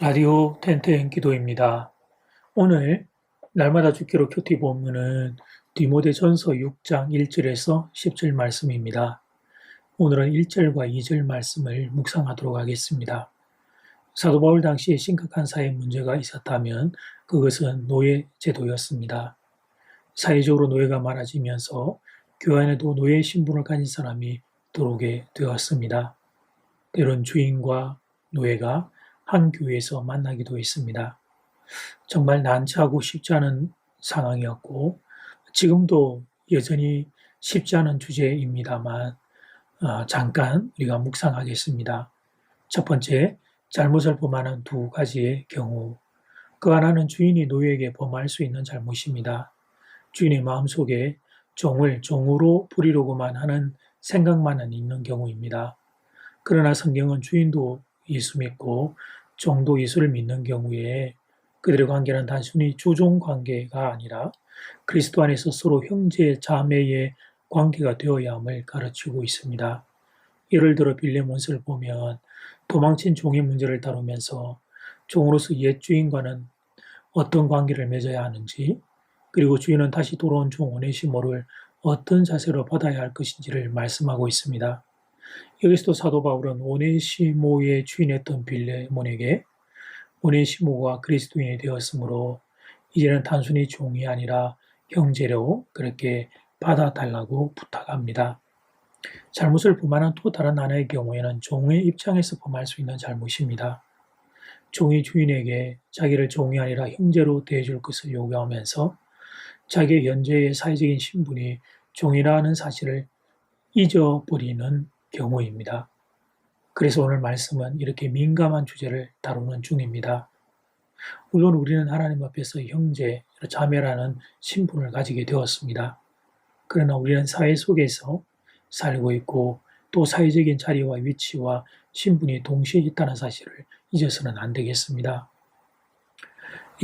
라디오 텐텐 기도입니다. 오늘 날마다 죽기로 큐티 본문은 디모데전서 6장 1절에서 10절 말씀입니다. 오늘은 1절과 2절 말씀을 묵상하도록 하겠습니다. 사도 바울 당시에 심각한 사회 문제가 있었다면 그것은 노예 제도였습니다. 사회적으로 노예가 많아지면서 교회 안에도 노예 신분을 가진 사람이 들어오게 되었습니다. 때론 주인과 노예가 한 교회에서 만나기도 했습니다. 정말 난처하고 쉽지 않은 상황이었고 지금도 여전히 쉽지 않은 주제입니다만 잠깐 우리가 묵상하겠습니다. 첫 번째, 잘못을 범하는 두 가지의 경우. 그 하나는 주인이 노예에게 범할 수 있는 잘못입니다. 주인의 마음속에 종을 종으로 부리려고만 하는 생각만은 있는 경우입니다. 그러나 성경은 주인도 예수 믿고 종도 예수를 믿는 경우에 그들의 관계는 단순히 주종 관계가 아니라 그리스도 안에서 서로 형제, 자매의 관계가 되어야 함을 가르치고 있습니다. 예를 들어 빌레몬서를 보면 도망친 종의 문제를 다루면서 종으로서 옛 주인과는 어떤 관계를 맺어야 하는지, 그리고 주인은 다시 돌아온 종 오네시모를 어떤 자세로 받아야 할 것인지를 말씀하고 있습니다. 여기서도 사도 바울은 오네시모의 주인이었던 빌레몬에게 오네시모가 그리스도인이 되었으므로 이제는 단순히 종이 아니라 형제로 그렇게 받아달라고 부탁합니다. 잘못을 범하는 또 다른 하나의 경우에는 종의 입장에서 범할 수 있는 잘못입니다. 종이 주인에게 자기를 종이 아니라 형제로 대해줄 것을 요구하면서 자기의 현재의 사회적인 신분이 종이라는 사실을 잊어버리는 경우입니다. 그래서 오늘 말씀은 이렇게 민감한 주제를 다루는 중입니다. 물론 우리는 하나님 앞에서 형제, 자매라는 신분을 가지게 되었습니다. 그러나 우리는 사회 속에서 살고 있고 또 사회적인 자리와 위치와 신분이 동시에 있다는 사실을 잊어서는 안 되겠습니다.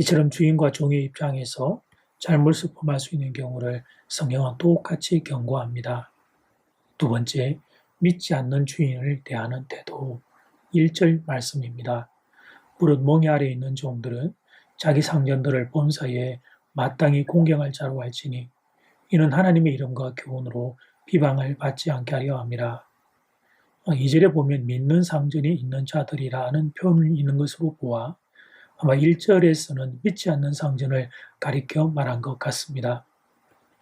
이처럼 주인과 종의 입장에서 잘못을 범할 수 있는 경우를 성경은 똑같이 경고합니다. 두 번째, 믿지 않는 주인을 대하는 태도. 1절 말씀입니다. 무릇 멍에 아래 있는 종들은 자기 상전들을 본사에 마땅히 공경할 자로 할지니 이는 하나님의 이름과 교훈으로 비방을 받지 않게 하려 함이라. 2절에 보면 믿는 상전이 있는 자들이라는 표현을 있는 것으로 보아 아마 1절에서는 믿지 않는 상전을 가리켜 말한 것 같습니다.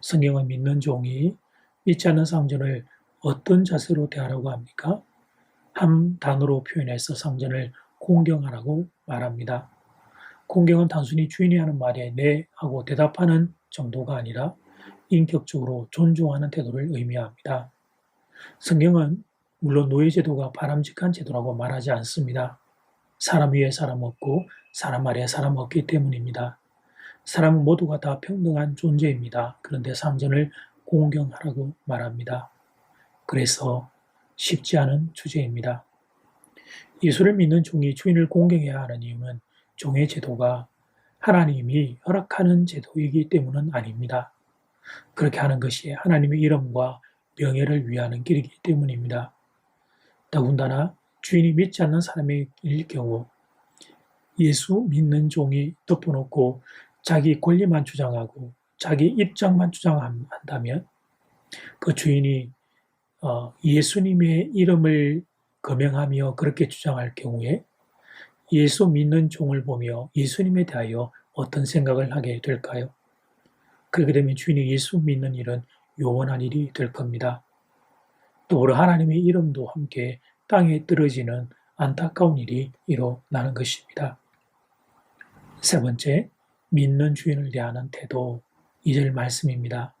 성경은 믿는 종이 믿지 않는 상전을 어떤 자세로 대하라고 합니까? 한 단어로 표현해서 상전을 공경하라고 말합니다. 공경은 단순히 주인이 하는 말에 네 하고 대답하는 정도가 아니라 인격적으로 존중하는 태도를 의미합니다. 성경은 물론 노예제도가 바람직한 제도라고 말하지 않습니다. 사람 위에 사람 없고 사람 아래에 사람 없기 때문입니다. 사람은 모두가 다 평등한 존재입니다. 그런데 상전을 공경하라고 말합니다. 그래서 쉽지 않은 주제입니다. 예수를 믿는 종이 주인을 공경해야 하는 이유는 종의 제도가 하나님이 허락하는 제도이기 때문은 아닙니다. 그렇게 하는 것이 하나님의 이름과 명예를 위하는 길이기 때문입니다. 더군다나 주인이 믿지 않는 사람일 경우 예수 믿는 종이 덮어놓고 자기 권리만 주장하고 자기 입장만 주장한다면 그 주인이 예수님의 이름을 거명하며 그렇게 주장할 경우에 예수 믿는 종을 보며 예수님에 대하여 어떤 생각을 하게 될까요? 그렇게 되면 주인이 예수 믿는 일은 요원한 일이 될 겁니다. 또 하나님의 이름도 함께 땅에 떨어지는 안타까운 일이 일어나는 것입니다. 세 번째, 믿는 주인을 대하는 태도. 2절 말씀입니다.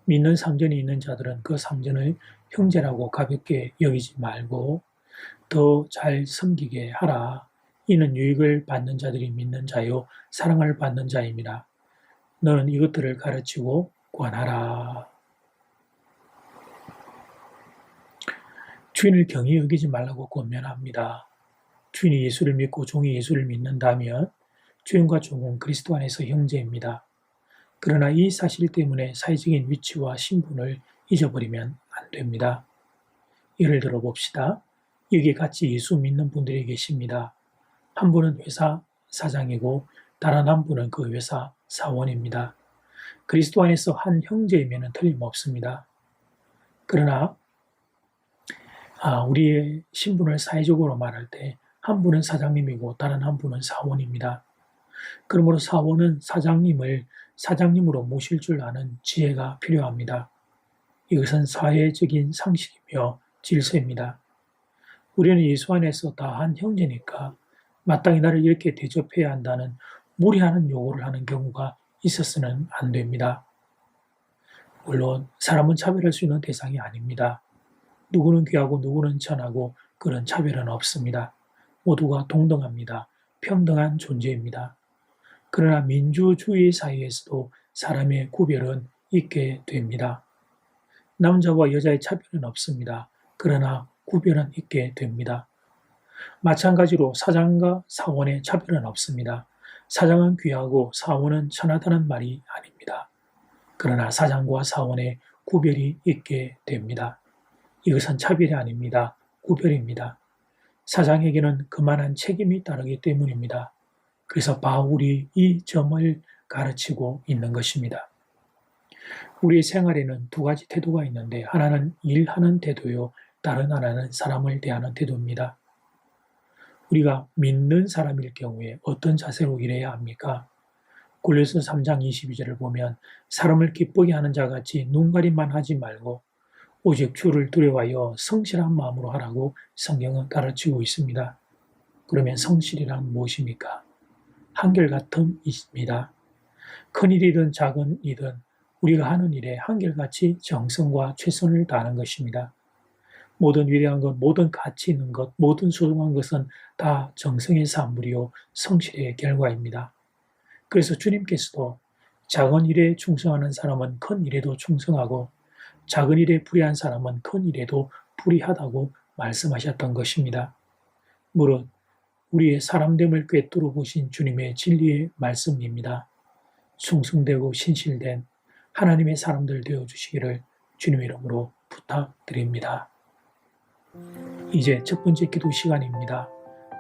믿는 상전이 있는 자들은 그 상전을 형제라고 가볍게 여기지 말고 더 잘 섬기게 하라. 이는 유익을 받는 자들이 믿는 자요 사랑을 받는 자임이라. 너는 이것들을 가르치고 권하라. 주인을 경히 여기지 말라고 권면합니다. 주인이 예수를 믿고 종이 예수를 믿는다면 주인과 종은 그리스도 안에서 형제입니다. 그러나 이 사실 때문에 사회적인 위치와 신분을 잊어버리면 안 됩니다. 예를 들어 봅시다. 여기 같이 예수 믿는 분들이 계십니다. 한 분은 회사 사장이고 다른 한 분은 그 회사 사원입니다. 그리스도 안에서 한 형제이면 틀림없습니다. 그러나 우리의 신분을 사회적으로 말할 때 한 분은 사장님이고 다른 한 분은 사원입니다. 그러므로 사원은 사장님을 사장님으로 모실 줄 아는 지혜가 필요합니다. 이것은 사회적인 상식이며 질서입니다. 우리는 예수 안에서 다 한 형제니까 마땅히 나를 이렇게 대접해야 한다는 무리하는 요구를 하는 경우가 있어서는 안 됩니다. 물론 사람은 차별할 수 있는 대상이 아닙니다. 누구는 귀하고 누구는 천하고 그런 차별은 없습니다. 모두가 동등합니다. 평등한 존재입니다. 그러나 민주주의 사회에서도 사람의 구별은 있게 됩니다. 남자와 여자의 차별은 없습니다. 그러나 구별은 있게 됩니다. 마찬가지로 사장과 사원의 차별은 없습니다. 사장은 귀하고 사원은 천하다는 말이 아닙니다. 그러나 사장과 사원의 구별이 있게 됩니다. 이것은 차별이 아닙니다. 구별입니다. 사장에게는 그만한 책임이 따르기 때문입니다. 그래서 바울이 이 점을 가르치고 있는 것입니다. 우리의 생활에는 두 가지 태도가 있는데 하나는 일하는 태도요, 다른 하나는 사람을 대하는 태도입니다. 우리가 믿는 사람일 경우에 어떤 자세로 일해야 합니까? 골로새 3장 22절을 보면 사람을 기쁘게 하는 자같이 눈가림만 하지 말고 오직 주를 두려워하여 성실한 마음으로 하라고 성경은 가르치고 있습니다. 그러면 성실이란 무엇입니까? 한결같음입니다. 큰 일이든 작은 일이든 우리가 하는 일에 한결같이 정성과 최선을 다하는 것입니다. 모든 위대한 것, 모든 가치 있는 것, 모든 소중한 것은 다 정성의 산물이요 성실의 결과입니다. 그래서 주님께서도 작은 일에 충성하는 사람은 큰 일에도 충성하고 작은 일에 불의한 사람은 큰 일에도 불의하다고 말씀하셨던 것입니다. 무릇 우리의 사람됨을 꿰뚫어 보신 주님의 진리의 말씀입니다. 충성되고 신실된 하나님의 사람들 되어주시기를 주님의 이름으로 부탁드립니다. 이제 첫 번째 기도 시간입니다.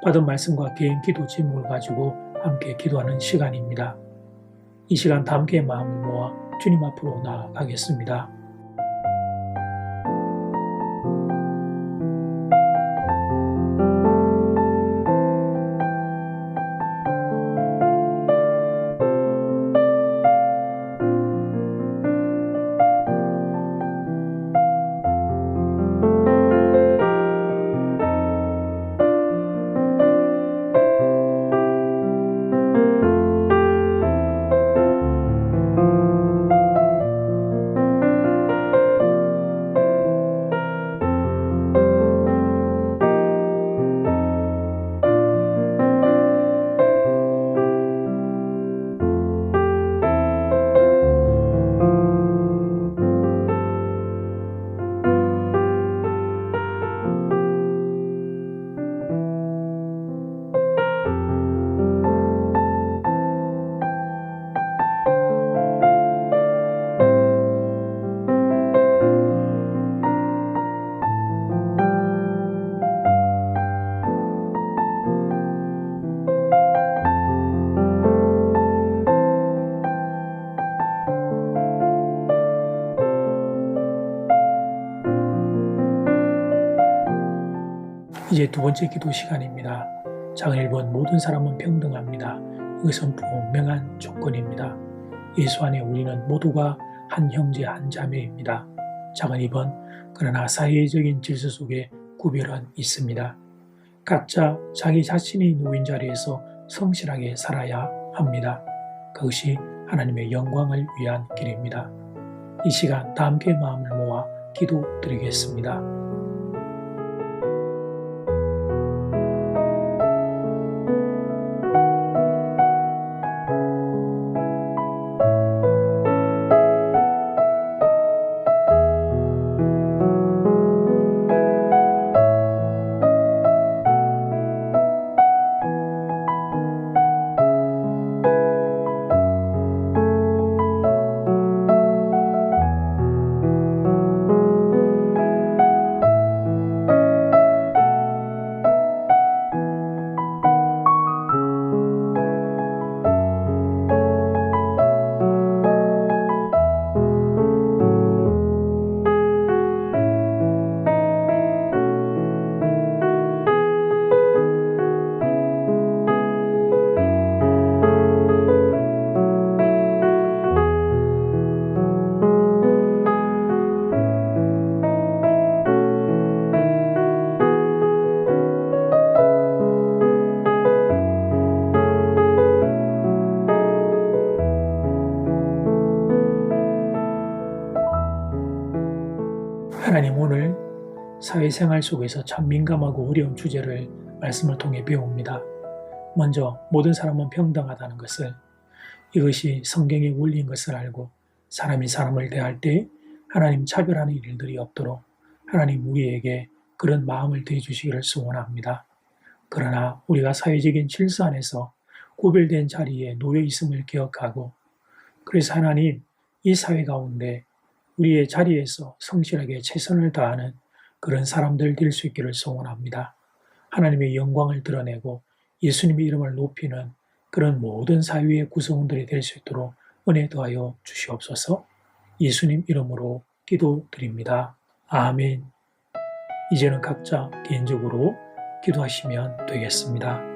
받은 말씀과 개인 기도 제목을 가지고 함께 기도하는 시간입니다. 이 시간 다 함께 마음을 모아 주님 앞으로 나아가겠습니다. 이제 두 번째 기도 시간입니다. 장은 1번 모든 사람은 평등합니다. 이것은 분명한 조건입니다. 예수 안에 우리는 모두가 한 형제 한 자매입니다. 장은 2번 그러나 사회적인 질서 속에 구별은 있습니다. 각자 자기 자신이 놓인 자리에서 성실하게 살아야 합니다. 그것이 하나님의 영광을 위한 길입니다. 이 시간 다 함께 마음을 모아 기도드리겠습니다. 하나님, 오늘 사회생활 속에서 참 민감하고 어려운 주제를 말씀을 통해 배웁니다. 먼저 모든 사람은 평등하다는 것을, 이것이 성경의 원리인 것을 알고 사람이 사람을 대할 때 하나님 차별하는 일들이 없도록 하나님 우리에게 그런 마음을 대해주시기를 소원합니다. 그러나 우리가 사회적인 질서 안에서 구별된 자리에 놓여 있음을 기억하고, 그래서 하나님, 이 사회 가운데 우리의 자리에서 성실하게 최선을 다하는 그런 사람들 될 수 있기를 소원합니다. 하나님의 영광을 드러내고 예수님의 이름을 높이는 그런 모든 사회의 구성원들이 될 수 있도록 은혜 더하여 주시옵소서. 예수님 이름으로 기도드립니다. 아멘. 이제는 각자 개인적으로 기도하시면 되겠습니다.